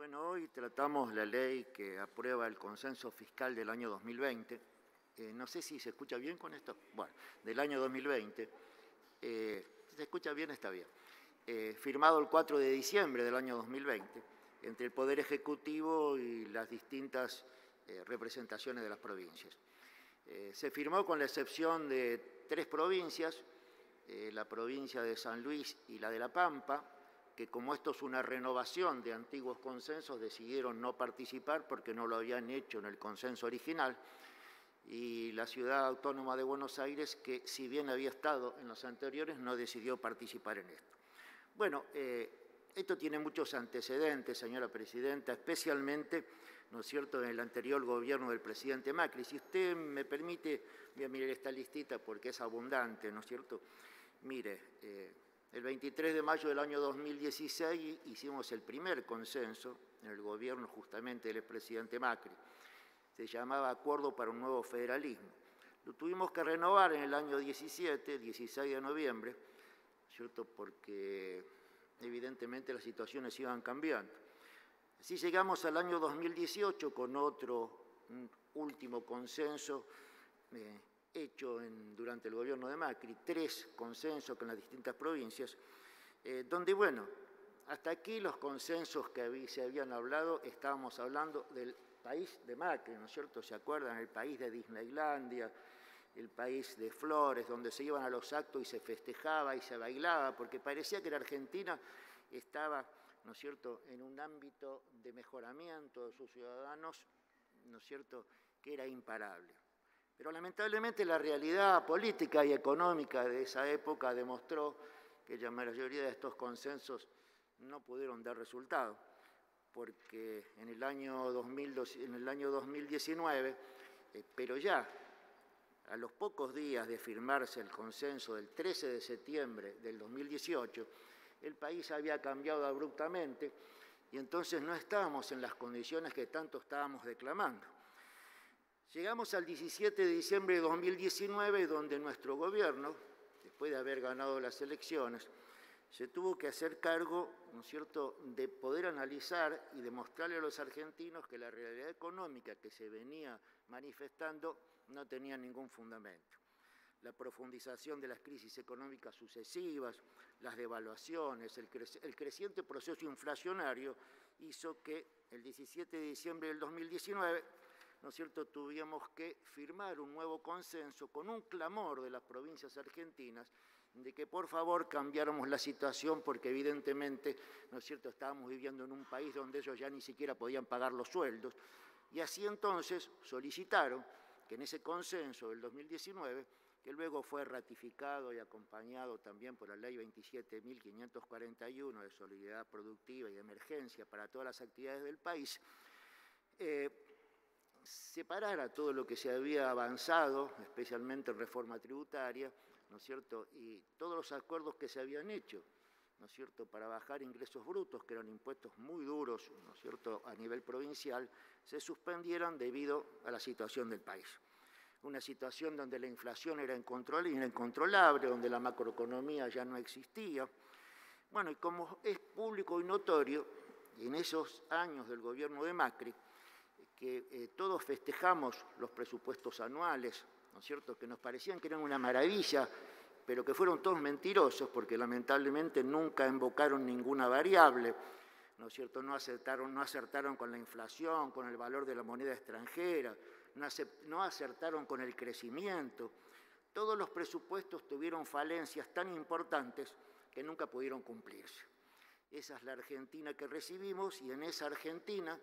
Bueno, hoy tratamos la ley que aprueba el consenso fiscal del año 2020. No sé si se escucha bien con esto. Bueno, del año 2020. Si se escucha bien, está bien. Firmado el 4 de diciembre del año 2020 entre el Poder Ejecutivo y las distintas representaciones de las provincias. Se firmó con la excepción de 3 provincias, la provincia de San Luis y la de La Pampa, que como esto es una renovación de antiguos consensos, decidieron no participar porque no lo habían hecho en el consenso original, y la Ciudad Autónoma de Buenos Aires, que si bien había estado en los anteriores, no decidió participar en esto. Bueno, esto tiene muchos antecedentes, señora Presidenta, especialmente, ¿no es cierto?, en el anterior gobierno del presidente Macri. Si usted me permite, voy a mirar esta listita porque es abundante, ¿no es cierto? Mire, el 23 de mayo del año 2016 hicimos el primer consenso en el gobierno justamente del expresidente Macri. Se llamaba Acuerdo para un Nuevo Federalismo. Lo tuvimos que renovar en el año 17, el 16 de noviembre, ¿cierto?, porque evidentemente las situaciones iban cambiando. Así llegamos al año 2018 con otro último consenso hecho durante el gobierno de Macri, 3 consensos con las distintas provincias, donde, bueno, hasta aquí los consensos que se habían hablado, estábamos hablando del país de Macri, ¿no es cierto? ¿Se acuerdan? El país de Disneylandia, el país de flores, donde se iban a los actos y se festejaba y se bailaba, porque parecía que la Argentina estaba, ¿no es cierto?, en un ámbito de mejoramiento de sus ciudadanos, ¿no es cierto?, que era imparable. Pero lamentablemente la realidad política y económica de esa época demostró que la mayoría de estos consensos no pudieron dar resultado, porque en el año 2019, pero ya a los pocos días de firmarse el consenso del 13 de septiembre del 2018, el país había cambiado abruptamente y entonces no estábamos en las condiciones que tanto estábamos declamando. Llegamos al 17 de diciembre de 2019, donde nuestro gobierno, después de haber ganado las elecciones, se tuvo que hacer cargo, ¿no es cierto?, de poder analizar y demostrarle a los argentinos que la realidad económica que se venía manifestando no tenía ningún fundamento. La profundización de las crisis económicas sucesivas, las devaluaciones, el creciente proceso inflacionario hizo que el 17 de diciembre del 2019, ¿no es cierto?, tuvimos que firmar un nuevo consenso con un clamor de las provincias argentinas de que por favor cambiáramos la situación porque evidentemente, ¿no es cierto?, estábamos viviendo en un país donde ellos ya ni siquiera podían pagar los sueldos. Y así entonces solicitaron que en ese consenso del 2019, que luego fue ratificado y acompañado también por la Ley 27.541 de solidaridad productiva y de emergencia para todas las actividades del país, separara todo lo que se había avanzado, especialmente en reforma tributaria, ¿no es cierto?, y todos los acuerdos que se habían hecho, ¿no es cierto?, para bajar ingresos brutos, que eran impuestos muy duros, ¿no es cierto?, a nivel provincial, se suspendieran debido a la situación del país. Una situación donde la inflación era incontrolable, donde la macroeconomía ya no existía. Bueno, y como es público y notorio, y en esos años del gobierno de Macri, que todos festejamos los presupuestos anuales, ¿no es cierto?, que nos parecían que eran una maravilla, pero que fueron todos mentirosos porque lamentablemente nunca invocaron ninguna variable, ¿no es cierto?, no acertaron con la inflación, con el valor de la moneda extranjera, no acertaron con el crecimiento. Todos los presupuestos tuvieron falencias tan importantes que nunca pudieron cumplirse. Esa es la Argentina que recibimos y en esa Argentina,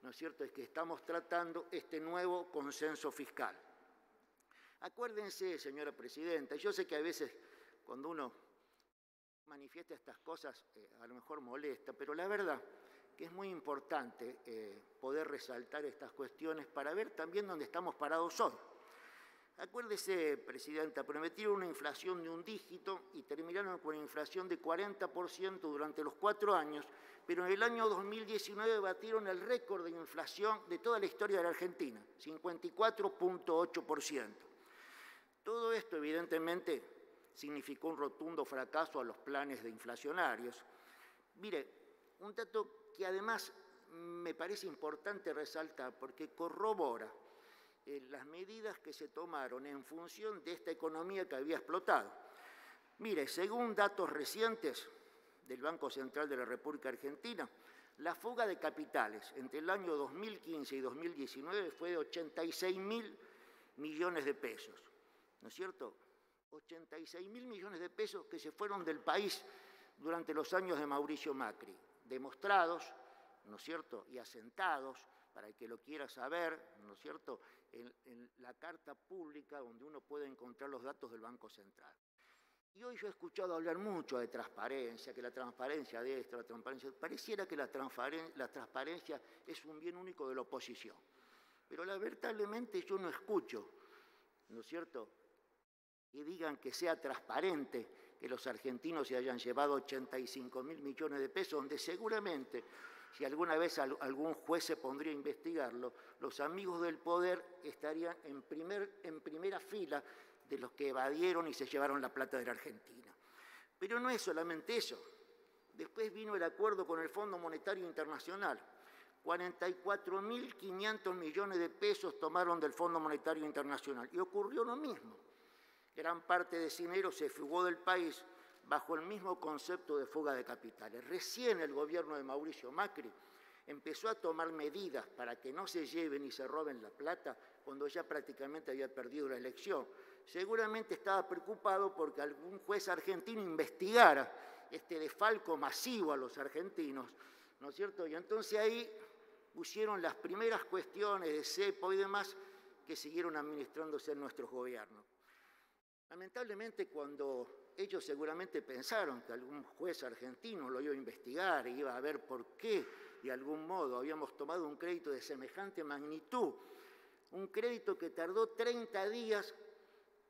¿no es cierto?, es que estamos tratando este nuevo consenso fiscal. Acuérdense, señora Presidenta, yo sé que a veces cuando uno manifiesta estas cosas a lo mejor molesta, pero la verdad que es muy importante poder resaltar estas cuestiones para ver también dónde estamos parados hoy. Acuérdese, Presidenta, prometieron una inflación de un dígito y terminaron con una inflación de 40% durante los 4 años, pero en el año 2019 batieron el récord de inflación de toda la historia de la Argentina, 54.8%. Todo esto, evidentemente, significó un rotundo fracaso a los planes de inflacionarios. Mire, un dato que además me parece importante resaltar porque corrobora las medidas que se tomaron en función de esta economía que había explotado. Mire, según datos recientes del Banco Central de la República Argentina, la fuga de capitales entre el año 2015 y 2019 fue de 86.000 millones de pesos, ¿no es cierto? 86.000 millones de pesos que se fueron del país durante los años de Mauricio Macri, demostrados, ¿no es cierto?, y asentados, para el que lo quiera saber, ¿no es cierto?, en la carta pública donde uno puede encontrar los datos del Banco Central. Y hoy yo he escuchado hablar mucho de transparencia, que la transparencia de esto, la transparencia... Pareciera que la transparencia es un bien único de la oposición. Pero lamentablemente yo no escucho, ¿no es cierto?, que digan que sea transparente que los argentinos se hayan llevado 85.000 millones de pesos, donde seguramente, si alguna vez algún juez se pondría a investigarlo, los amigos del poder estarían en primera fila de los que evadieron y se llevaron la plata de la Argentina. Pero no es solamente eso. Después vino el acuerdo con el Fondo Monetario Internacional. 44.500 millones de pesos tomaron del Fondo Monetario Internacional. Y ocurrió lo mismo. Gran parte de ese dinero se fugó del país bajo el mismo concepto de fuga de capitales. Recién el gobierno de Mauricio Macri empezó a tomar medidas para que no se lleven y se roben la plata cuando ya prácticamente había perdido la elección. Seguramente estaba preocupado porque algún juez argentino investigara este desfalco masivo a los argentinos, ¿no es cierto? Y entonces ahí pusieron las primeras cuestiones de cepo y demás que siguieron administrándose en nuestros gobiernos. Lamentablemente, cuando ellos seguramente pensaron que algún juez argentino lo iba a investigar e iba a ver por qué, de algún modo, habíamos tomado un crédito de semejante magnitud, un crédito que tardó 30 días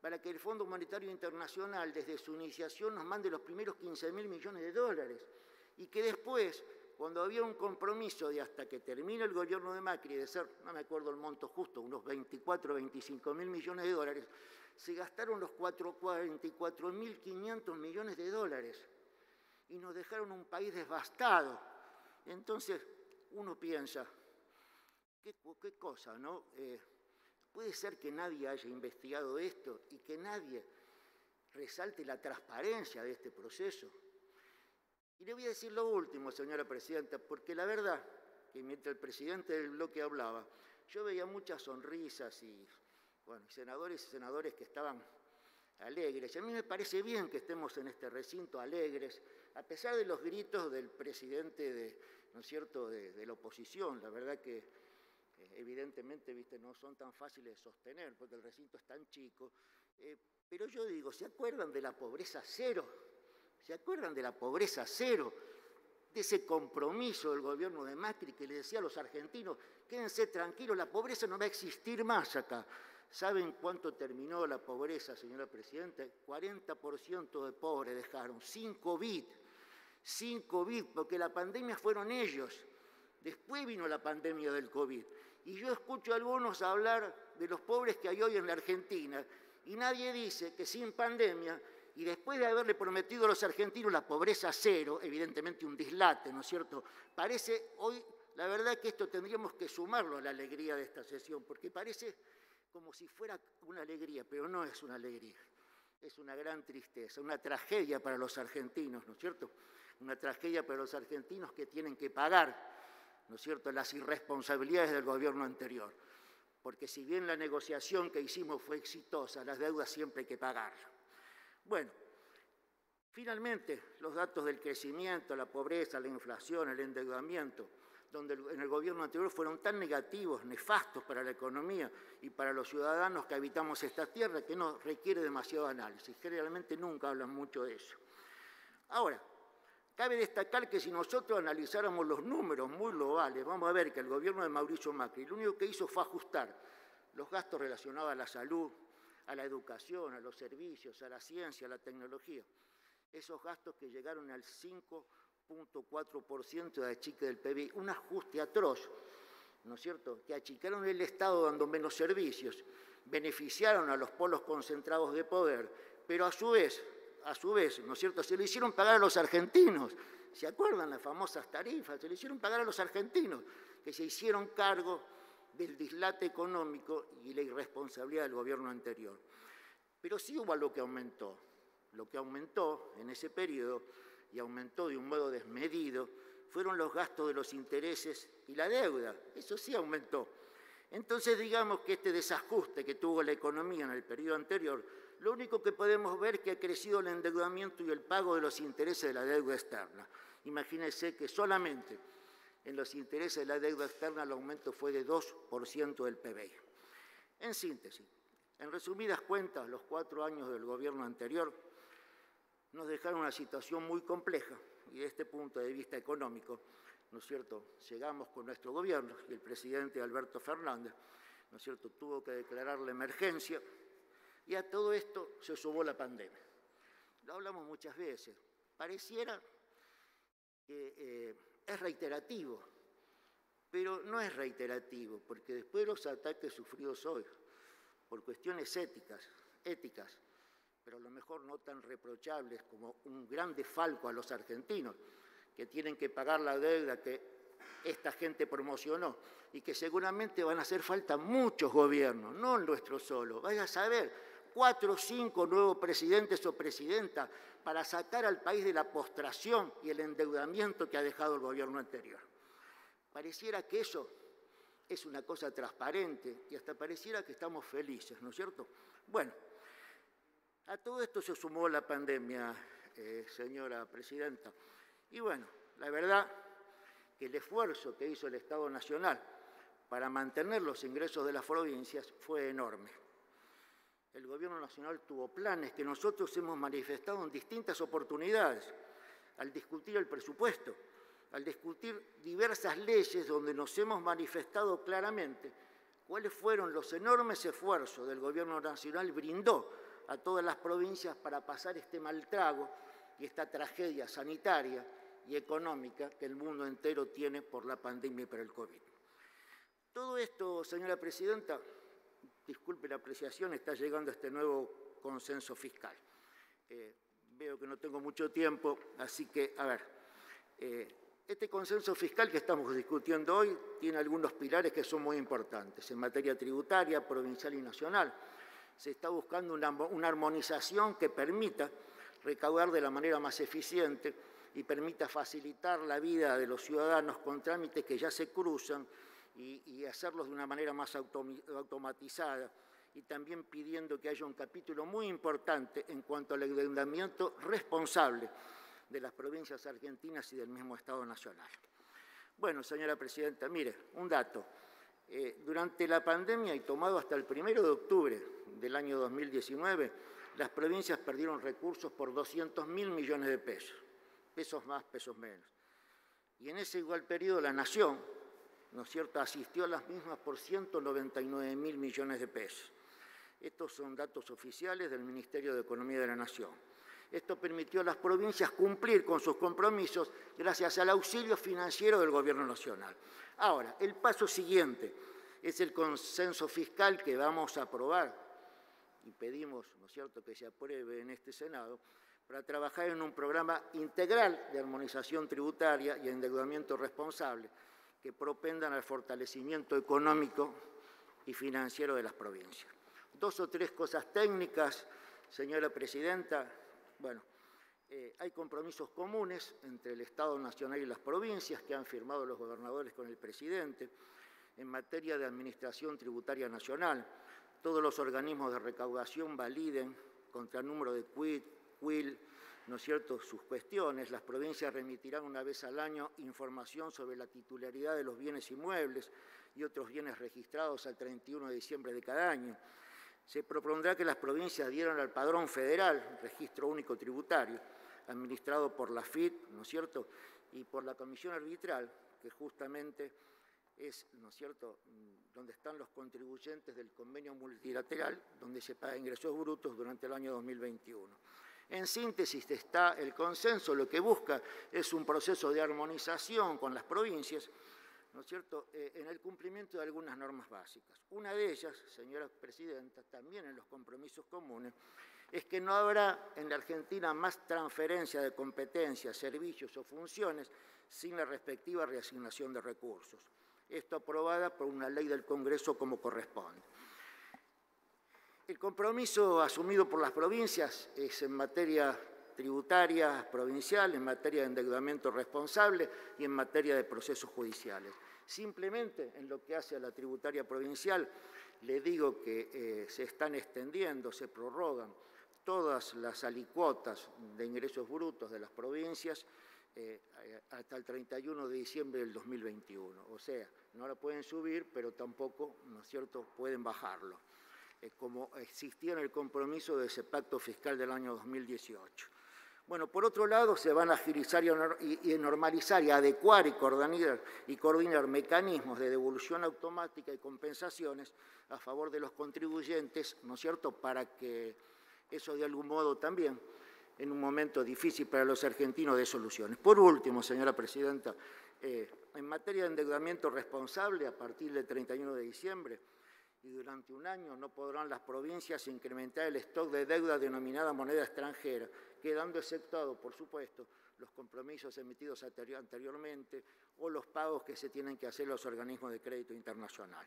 para que el Fondo Monetario Internacional, desde su iniciación, nos mande los primeros 15.000 millones de dólares, y que después, cuando había un compromiso de hasta que termine el gobierno de Macri, de ser, no me acuerdo el monto justo, unos 24 o 25.000 millones de dólares, se gastaron los 44.500 millones de dólares y nos dejaron un país devastado. Entonces, uno piensa, ¿qué cosa, no? Puede ser que nadie haya investigado esto y que nadie resalte la transparencia de este proceso. Y le voy a decir lo último, señora presidenta, porque la verdad que mientras el presidente del bloque hablaba, yo veía muchas sonrisas y, bueno, senadores y senadoras que estaban alegres. Y a mí me parece bien que estemos en este recinto alegres, a pesar de los gritos del presidente ¿no es cierto?, de la oposición. La verdad que evidentemente, ¿viste?, no son tan fáciles de sostener porque el recinto es tan chico. Pero yo digo, ¿se acuerdan de la pobreza cero? ¿Se acuerdan de la pobreza cero? De ese compromiso del gobierno de Macri que le decía a los argentinos, quédense tranquilos, la pobreza no va a existir más acá. ¿Saben cuánto terminó la pobreza, señora presidenta? 40% de pobres dejaron, sin COVID, porque la pandemia fueron ellos. Después vino la pandemia del COVID. Y yo escucho a algunos hablar de los pobres que hay hoy en la Argentina, y nadie dice que sin pandemia, y después de haberle prometido a los argentinos la pobreza cero, evidentemente un dislate, ¿no es cierto? Parece hoy, la verdad que esto tendríamos que sumarlo a la alegría de esta sesión, porque parece como si fuera una alegría, pero no es una alegría. Es una gran tristeza, una tragedia para los argentinos, ¿no es cierto? Una tragedia para los argentinos que tienen que pagar, ¿no es cierto?, las irresponsabilidades del gobierno anterior. Porque si bien la negociación que hicimos fue exitosa, las deudas siempre hay que pagarlas. Bueno, finalmente, los datos del crecimiento, la pobreza, la inflación, el endeudamiento, donde en el gobierno anterior fueron tan negativos, nefastos para la economía y para los ciudadanos que habitamos esta tierra, que no requiere demasiado análisis. Generalmente nunca hablan mucho de eso. Ahora, cabe destacar que si nosotros analizáramos los números muy globales, vamos a ver que el gobierno de Mauricio Macri lo único que hizo fue ajustar los gastos relacionados a la salud, a la educación, a los servicios, a la ciencia, a la tecnología. Esos gastos que llegaron al 5.4% de achique del PBI, un ajuste atroz, ¿no es cierto?, que achicaron el Estado dando menos servicios, beneficiaron a los polos concentrados de poder, pero a su vez, ¿no es cierto?, se lo hicieron pagar a los argentinos. ¿Se acuerdan las famosas tarifas? Se le hicieron pagar a los argentinos, que se hicieron cargo del dislate económico y la irresponsabilidad del gobierno anterior. Pero sí hubo algo que aumentó. Lo que aumentó en ese periodo, y aumentó de un modo desmedido, fueron los gastos de los intereses y la deuda. Eso sí aumentó. Entonces, digamos que este desajuste que tuvo la economía en el periodo anterior, lo único que podemos ver es que ha crecido el endeudamiento y el pago de los intereses de la deuda externa. Imagínense que solamente en los intereses de la deuda externa el aumento fue de 2% del PBI. En síntesis, en resumidas cuentas, los 4 años del gobierno anterior nos dejaron una situación muy compleja y desde este punto de vista económico, ¿no es cierto?, llegamos con nuestro gobierno y el presidente Alberto Fernández, ¿no es cierto?, tuvo que declarar la emergencia y a todo esto se sumó la pandemia. Lo hablamos muchas veces, pareciera que es reiterativo, pero no es reiterativo, porque después de los ataques sufridos hoy, por cuestiones éticas, pero a lo mejor no tan reprochables como un gran desfalco a los argentinos, que tienen que pagar la deuda que esta gente promocionó y que seguramente van a hacer falta muchos gobiernos, no el nuestro solo. Vaya a saber, 4 o 5 nuevos presidentes o presidentas para sacar al país de la postración y el endeudamiento que ha dejado el gobierno anterior. Pareciera que eso es una cosa transparente y hasta pareciera que estamos felices, ¿no es cierto? Bueno, a todo esto se sumó la pandemia, señora presidenta. Y bueno, la verdad que el esfuerzo que hizo el Estado Nacional para mantener los ingresos de las provincias fue enorme. El Gobierno Nacional tuvo planes que nosotros hemos manifestado en distintas oportunidades, al discutir el presupuesto, al discutir diversas leyes donde nos hemos manifestado claramente cuáles fueron los enormes esfuerzos del Gobierno Nacional brindó a todas las provincias para pasar este mal trago y esta tragedia sanitaria y económica que el mundo entero tiene por la pandemia y por el COVID. Todo esto, señora presidenta, disculpe la apreciación, está llegando a este nuevo consenso fiscal. Veo que no tengo mucho tiempo, así que, a ver, este consenso fiscal que estamos discutiendo hoy tiene algunos pilares que son muy importantes. En materia tributaria, provincial y nacional, se está buscando una armonización que permita recaudar de la manera más eficiente y permita facilitar la vida de los ciudadanos con trámites que ya se cruzan y hacerlos de una manera más automatizada, y también pidiendo que haya un capítulo muy importante en cuanto al endeudamiento responsable de las provincias argentinas y del mismo Estado Nacional. Bueno, señora presidenta, mire, un dato. Durante la pandemia y tomado hasta el 1 de octubre del año 2019, las provincias perdieron recursos por 200.000 millones de pesos, pesos más, pesos menos. Y en ese igual periodo la Nación, ¿no es cierto?, asistió a las mismas por 199.000 millones de pesos. Estos son datos oficiales del Ministerio de Economía de la Nación. Esto permitió a las provincias cumplir con sus compromisos gracias al auxilio financiero del Gobierno Nacional. Ahora, el paso siguiente es el consenso fiscal que vamos a aprobar y pedimos, ¿no es cierto?, que se apruebe en este Senado para trabajar en un programa integral de armonización tributaria y endeudamiento responsable que propendan al fortalecimiento económico y financiero de las provincias. 2 o 3 cosas técnicas, señora presidenta. Bueno, hay compromisos comunes entre el Estado Nacional y las provincias que han firmado los gobernadores con el presidente en materia de administración tributaria nacional. Todos los organismos de recaudación validen contra el número de CUIL, ¿no es cierto?, sus cuestiones. Las provincias remitirán una vez al año información sobre la titularidad de los bienes inmuebles y otros bienes registrados al 31 de diciembre de cada año. Se propondrá que las provincias adhieran al Padrón Federal, Registro Único Tributario, administrado por la FIT, ¿no es cierto?, y por la Comisión Arbitral, que justamente es, ¿no es cierto?, donde están los contribuyentes del convenio multilateral, donde se pagan ingresos brutos durante el año 2021. En síntesis está el consenso, lo que busca es un proceso de armonización con las provincias, ¿no es cierto?, en el cumplimiento de algunas normas básicas. Una de ellas, señora presidenta, también en los compromisos comunes, es que no habrá en la Argentina más transferencia de competencias, servicios o funciones sin la respectiva reasignación de recursos. Esto aprobada por una ley del Congreso como corresponde. El compromiso asumido por las provincias es en materia tributaria provincial, en materia de endeudamiento responsable y en materia de procesos judiciales. Simplemente en lo que hace a la tributaria provincial, le digo que se están extendiendo, se prorrogan todas las alicuotas de ingresos brutos de las provincias hasta el 31 de diciembre del 2021. O sea, no la pueden subir, pero tampoco, ¿no es cierto?, pueden bajarlo, como existía en el compromiso de ese pacto fiscal del año 2018. Bueno, por otro lado, se van a agilizar y normalizar y adecuar y coordinar mecanismos de devolución automática y compensaciones a favor de los contribuyentes, ¿no es cierto?, para que eso de algún modo también, en un momento difícil para los argentinos, dé soluciones. Por último, señora presidenta, en materia de endeudamiento responsable, a partir del 31 de diciembre, y durante un año no podrán las provincias incrementar el stock de deuda denominada moneda extranjera, quedando exceptuado, por supuesto, los compromisos emitidos anteriormente o los pagos que se tienen que hacer los organismos de crédito internacional.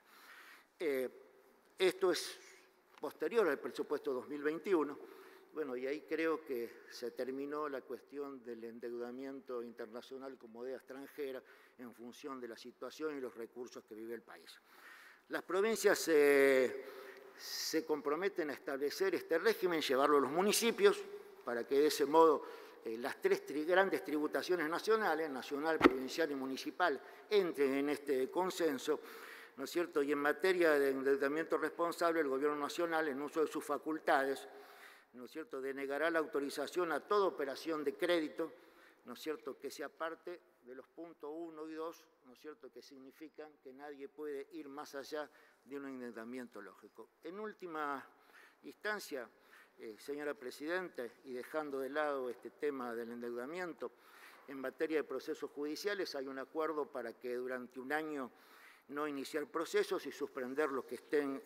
Esto es posterior al presupuesto 2021. Bueno, y ahí creo que se terminó la cuestión del endeudamiento internacional con moneda extranjera en función de la situación y los recursos que vive el país. Las provincias se comprometen a establecer este régimen, llevarlo a los municipios, para que de ese modo las tres grandes tributaciones nacionales, nacional, provincial y municipal, entren en este consenso, ¿no es cierto? Y en materia de endeudamiento responsable, el Gobierno Nacional, en uso de sus facultades, ¿no es cierto?, denegará la autorización a toda operación de crédito, ¿no es cierto?, que sea parte de los puntos 1 y 2, ¿no es cierto?, que significan que nadie puede ir más allá de un endeudamiento lógico. En última instancia, señora Presidenta, y dejando de lado este tema del endeudamiento, en materia de procesos judiciales hay un acuerdo para que durante un año no iniciar procesos y suspender los que estén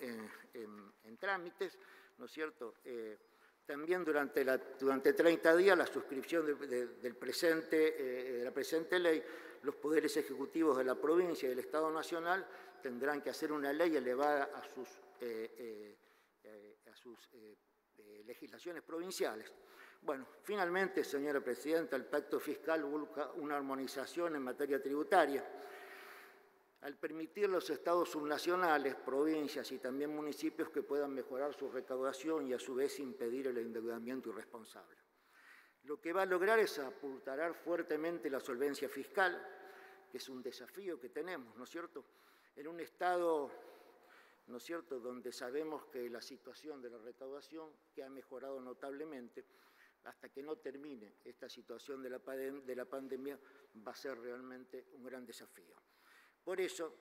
en trámites, ¿no es cierto?, también durante 30 días la suscripción de la presente ley, los poderes ejecutivos de la provincia y del Estado Nacional tendrán que hacer una ley elevada a sus legislaciones provinciales. Bueno, finalmente, señora Presidenta, el pacto fiscal busca una armonización en materia tributaria. Al permitir los estados subnacionales, provincias y también municipios que puedan mejorar su recaudación y a su vez impedir el endeudamiento irresponsable. Lo que va a lograr es apuntalar fuertemente la solvencia fiscal, que es un desafío que tenemos, ¿no es cierto?, en un estado, ¿no es cierto?, donde sabemos que la situación de la recaudación, que ha mejorado notablemente, hasta que no termine esta situación de la pandemia, va a ser realmente un gran desafío. Por eso,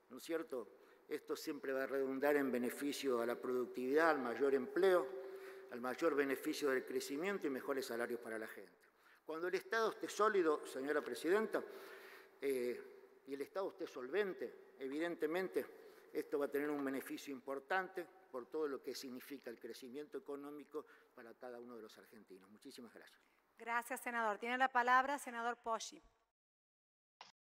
¿no es cierto?, esto siempre va a redundar en beneficio a la productividad, al mayor empleo, al mayor beneficio del crecimiento y mejores salarios para la gente. Cuando el Estado esté sólido, señora Presidenta, y el Estado esté solvente, evidentemente esto va a tener un beneficio importante por todo lo que significa el crecimiento económico para cada uno de los argentinos. Muchísimas gracias. Gracias, senador. Tiene la palabra, senador Poggi.